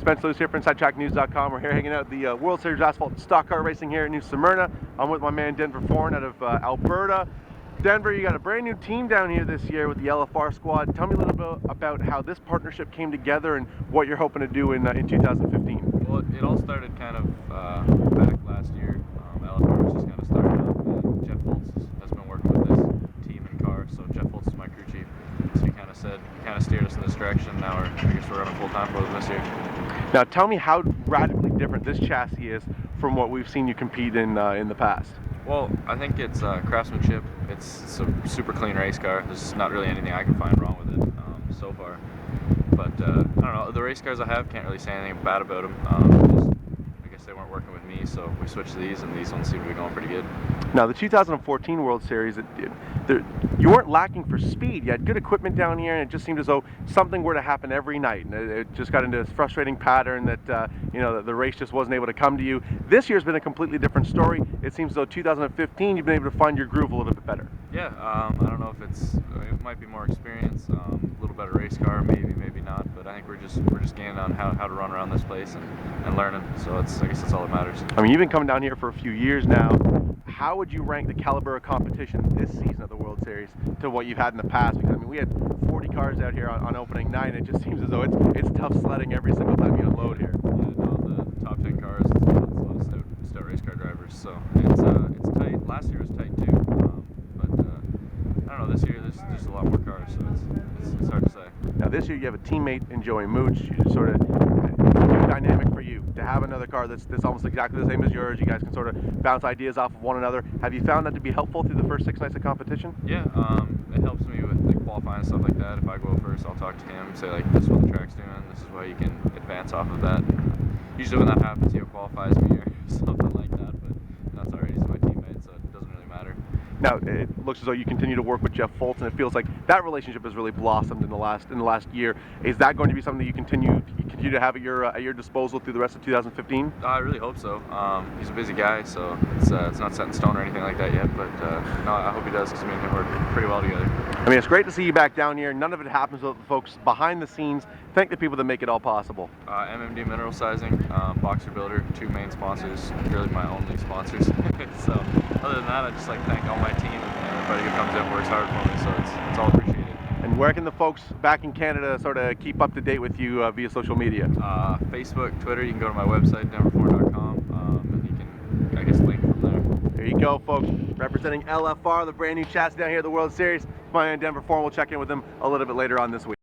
Spencer Lewis here from InsideTrackNews.com. We're here hanging out at the World Series Asphalt Stock Car Racing here in New Smyrna. I'm with my man Denver Foran out of Alberta. Denver, you got a brand new team down here this year with the LFR squad. Tell me a little bit about how this partnership came together and what you're hoping to do in 2015. Well, it all started kind of back last year. LFR was just kind of starting up, and Jeff Holtz has been working with this team and car. So Jeff Holtz is my crew chief. So he kind of steered us in this direction. Now I guess we're running full time for them this year. Now tell me how radically different this chassis is from what we've seen you compete in the past. Well, I think it's craftsmanship. It's a super clean race car. There's not really anything I can find wrong with it so far. But I don't know, the race cars I have, can't really say anything bad about them. I guess they weren't working with me, so we switched to these, and these ones seem to be going pretty good. Now, the 2014 World Series, you weren't lacking for speed. You had good equipment down here, and it just seemed as though something were to happen every night. And it just got into this frustrating pattern that the race just wasn't able to come to you. This year's been a completely different story. It seems as though 2015 you've been able to find your groove a little bit better. Yeah, I don't know if it might be more experience, a little better race car, maybe not. But I think we're just gaining on how to run around this place and learning. So I guess that's all that matters. I mean, you've been coming down here for a few years now. How would you rank the caliber of competition this season of the World Series to what you've had in the past? Because I mean, we had 40 cars out here on opening night, and it just seems as though it's tough sledding every single time you unload here. Yeah, no, the top 10 cars, it's a lot of stout race car drivers, so it's tight. Last year was tight too, but I don't know. This year there's a lot more cars, so it's hard to say. Now this year you have a teammate in Joey Mooch. You just sort of, it's a new dynamic for you to have another car that's almost exactly the same as yours. You guys can sort of bounce ideas off of one another. Have you found that to be helpful through the first 6 nights of competition? Yeah, it helps me with like qualifying and stuff like that. If I go first, I'll talk to him, say like, this is what the track's doing, this is why you can advance off of that. Usually when that happens, he qualifies me or something like that, but that's already my teammate, so it doesn't really matter. Now it looks as though you continue to work with Jeff Holtz, and it feels like that relationship has really blossomed in the last year. Is that going to be something that you continue to have at your disposal through the rest of 2015? I really hope so. He's a busy guy, so it's not set in stone or anything like that yet. But no, I hope he does, because me and him work pretty well together. I mean, it's great to see you back down here. None of it happens without the folks behind the scenes. Thank the people that make it all possible. MMD Mineral Sizing, Boxer Builder, 2 main sponsors, really my only sponsors. So other than that, I just like to thank all my team and everybody who comes in and works hard for me. So it's all appreciated. And where can the folks back in Canada sort of keep up to date with you via social media? Facebook, Twitter. You can go to my website, denverforan.com, and you can, I guess, link from there. There you go, folks. Representing LFR, the brand new chassis down here at the World Series. My man Denver Foran. We'll check in with them a little bit later on this week.